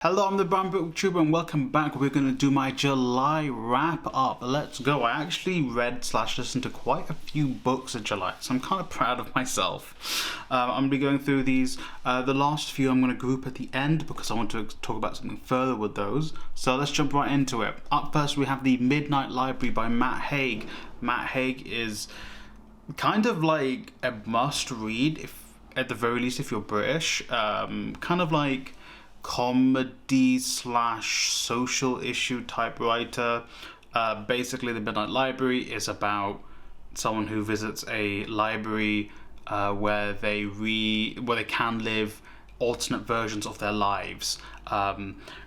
Hello, I'm the Booktuber and welcome back. We're going to do my July wrap up. Let's go. I actually read / listened to quite a few books in July, so I'm kind of proud of myself. I'm going to be going through these. The last few I'm going to group at the end because I want to talk about something further with those. So let's jump right into it. Up first we have The Midnight Library by Matt Haig. Matt Haig is kind of like a must read, if at the very least if you're British. Kind of like comedy / social issue type writer. Basically, The Midnight Library is about someone who visits a library where they can live alternate versions of their lives.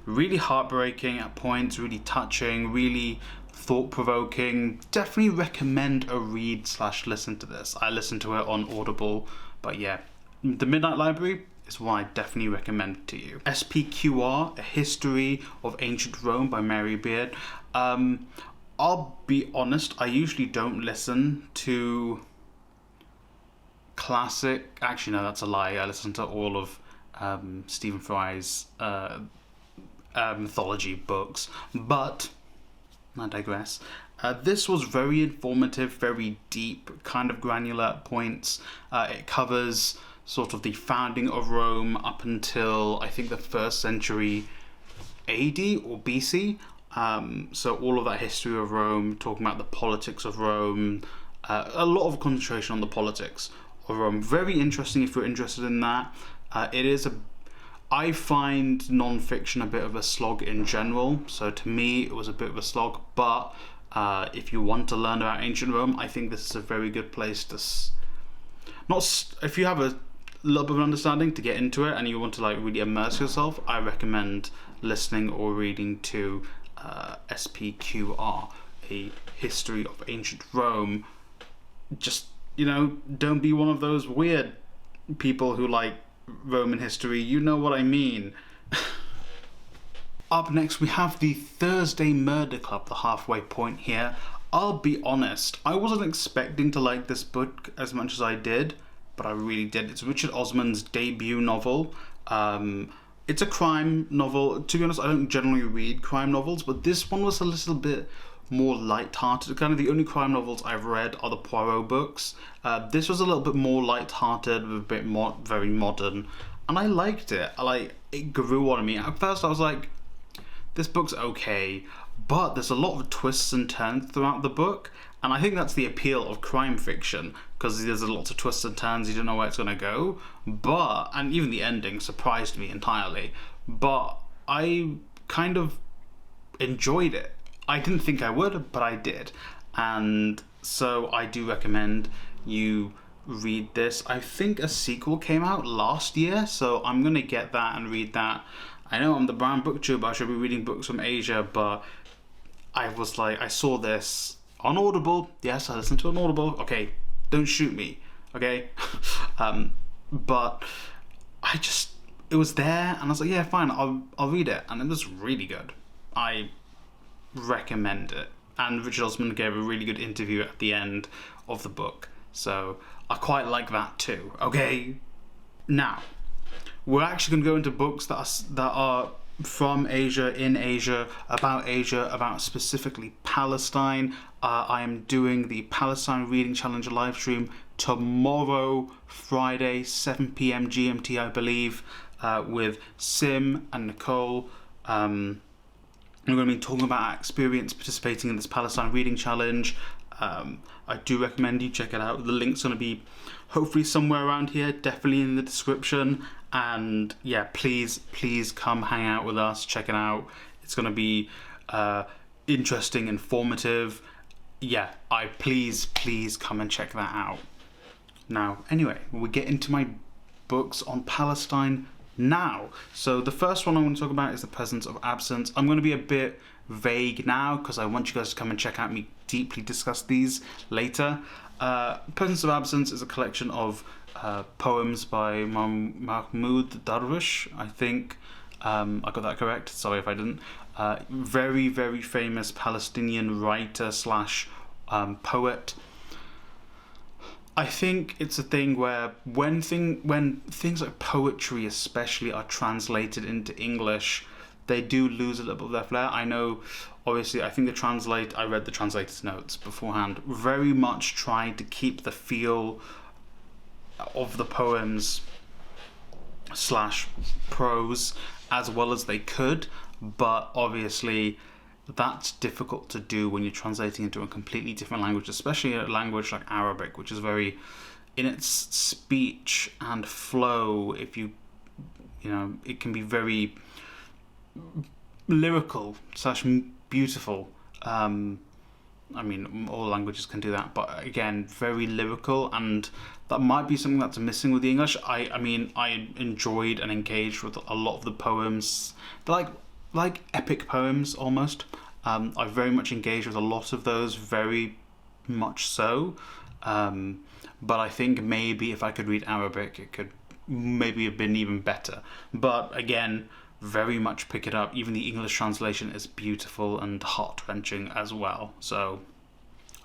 Really heartbreaking at points, really touching, really thought-provoking. Definitely recommend a read / listen to this. I listened to it on Audible, but yeah, The Midnight Library is one I definitely recommend to you. SPQR, A History of Ancient Rome by Mary Beard. I'll be honest, I usually don't listen to classic... Actually, no, that's a lie. I listen to all of Stephen Fry's mythology books, but I digress. This was very informative, very deep, kind of granular at points. It covers sort of the founding of Rome up until I think the 1st century AD or BC. So all of that history of Rome, talking about the politics of Rome, a lot of concentration on the politics of Rome. Very interesting if you're interested in that. I find non-fiction a bit of a slog in general, so to me it was a bit of a slog, but if you want to learn about ancient Rome, I think this is a very good place to if you have a little bit of an understanding to get into it and you want to like really immerse yourself, I recommend listening or reading to SPQR, A History of Ancient Rome. Just, don't be one of those weird people who like Roman history, you know what I mean. Up next we have The Thursday Murder Club, The Halfway Point here. I'll be honest, I wasn't expecting to like this book as much as I did, but I really did. It's Richard Osman's debut novel. It's a crime novel. To be honest, I don't generally read crime novels, but this one was a little bit more light-hearted. Kind of the only crime novels I've read are the Poirot books. This was a little bit more light-hearted, a bit more very modern, and I liked it. It grew on me. At first I was like, this book's okay, but there's a lot of twists and turns throughout the book, and I think that's the appeal of crime fiction, because there's lots of twists and turns, you don't know where it's going to go, and even the ending surprised me entirely, but I kind of enjoyed it. I didn't think I would, but I did, and so I do recommend you read this. I think a sequel came out last year, so I'm going to get that and read that. I know I'm the Brown Booktuber, I should be reading books from Asia, but I was like, I saw this on Audible. Yes, I listened to an Audible. Okay, don't shoot me. Okay, but it was there, and I was like, yeah, fine, I'll read it, and it was really good. I recommend it. And Richard Osman gave a really good interview at the end of the book, so I quite like that too. Okay, now we're actually going to go into books that are from Asia, in Asia, about specifically Palestine. I am doing the Palestine Reading Challenge live stream tomorrow, Friday, 7 p.m. GMT, I believe, with Sim and Nicole. We're going to be talking about our experience participating in this Palestine Reading Challenge. I do recommend you check it out. The link's going to be hopefully somewhere around here, definitely in the description. And yeah, please come hang out with us, check it out. It's going to be interesting, informative. Yeah, please come and check that out. Now, anyway, we get into my books on Palestine now. So the first one I want to talk about is The Presence of Absence. I'm going to be a bit vague now because I want you guys to come and check out me deeply discuss these later. Presence of Absence is a collection of poems by Mahmoud Darwish, I think. I got that correct, sorry if I didn't. Very, very famous Palestinian writer / poet. I think it's a thing where when things like poetry especially are translated into English, they do lose a little bit of their flair. I know, obviously, I think I read the translator's notes beforehand, very much tried to keep the feel of the poems / prose as well as they could, but obviously that's difficult to do when you're translating into a completely different language, especially a language like Arabic, which is very, in its speech and flow, if you know, it can be very lyrical / beautiful. I mean, all languages can do that, but again, very lyrical, and that might be something that's missing with the English. I mean, I enjoyed and engaged with a lot of the poems. They're like epic poems almost. I very much engaged with a lot of those, very much so. But I think maybe if I could read Arabic, it could maybe have been even better. But again, very much pick it up. Even the English translation is beautiful and heart-wrenching as well. So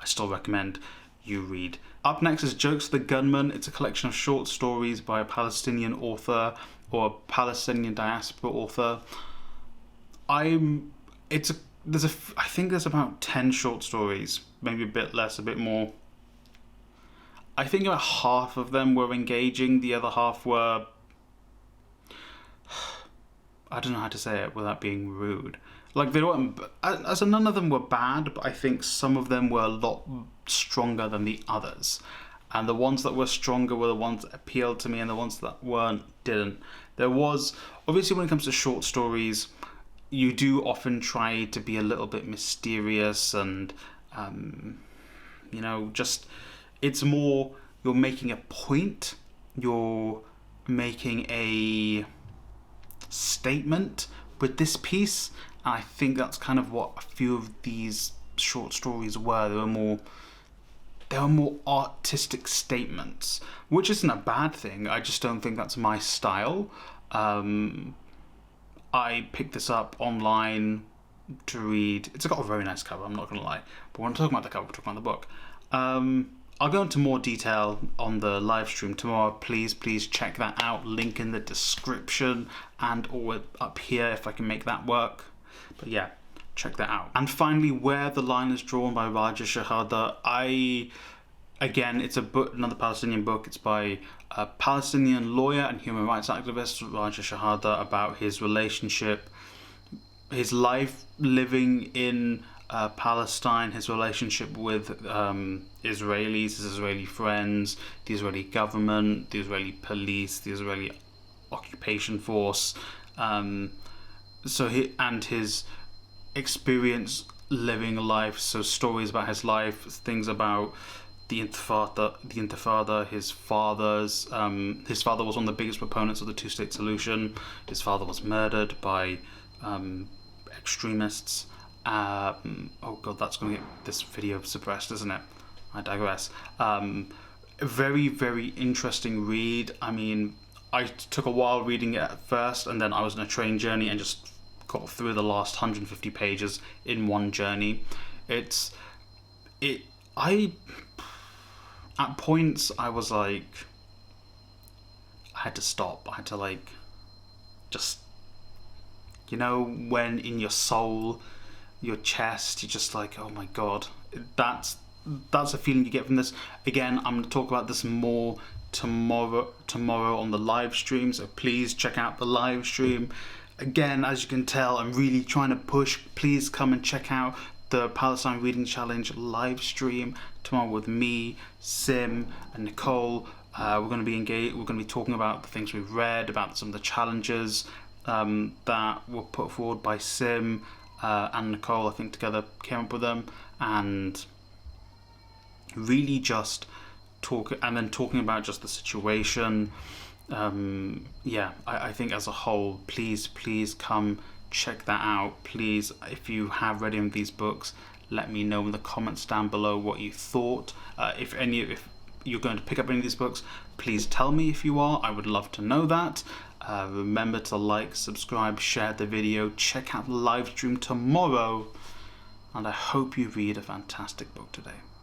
I still recommend you read. Up next is Jokes of the Gunman. It's a collection of short stories by a Palestinian author or a Palestinian diaspora author. I think there's about 10 short stories, maybe a bit less, a bit more. I think about half of them were engaging, the other half were, I don't know how to say it without being rude. Like, they weren't, as in none of them were bad, but I think some of them were a lot stronger than the others. And the ones that were stronger were the ones that appealed to me, and the ones that weren't, didn't. There was, obviously when it comes to short stories, you do often try to be a little bit mysterious and, you know, just, it's more, you're making a point, you're making a statement with this piece, and I think that's kind of what a few of these short stories were. They were more artistic statements, which isn't a bad thing. I just don't think that's my style. I picked this up online to read. It's got a very nice cover, I'm not going to lie. But when I'm talking about the cover, we're talking about the book. I'll go into more detail on the live stream tomorrow. Please check that out. Link in the description and or up here if I can make that work. But yeah, check that out. And finally, Where the Line is Drawn by Raja Shahada. Again, it's a book, another Palestinian book. It's by a Palestinian lawyer and human rights activist, Raja Shahada, about his relationship, his life living in Palestine, his relationship with Israelis, his Israeli friends, the Israeli government, the Israeli police, the Israeli occupation force, and his experience living life. So stories about his life, things about the Intifada, his father was one of the biggest proponents of the two-state solution. His father was murdered by extremists. Oh god, that's going to get this video suppressed, isn't it? I digress. Very, very interesting read. I mean, I took a while reading it at first, and then I was on a train journey and just got through the last 150 pages in one journey. At points I was like, I had to stop. I had to like, just, you know, when in your soul, your chest, you're just like, oh my god, that's a feeling you get from this. Again, I'm going to talk about this more tomorrow on the live stream, so please check out the live stream. Again, as you can tell, I'm really trying to push. Please come and check out the Palestine Reading Challenge live stream tomorrow with me, Sim, and Nicole. We're going to be engaged. We're going to be talking about the things we've read, about some of the challenges that were put forward by Sim and Nicole. I think together came up with them, and really just talking about just the situation. I think as a whole, please come check that out. Please, if you have read any of these books, let me know in the comments down below what you thought. If you're going to pick up any of these books, please tell me if you are. I would love to know that. Remember to like, subscribe, share the video, check out the live stream tomorrow, and I hope you read a fantastic book today.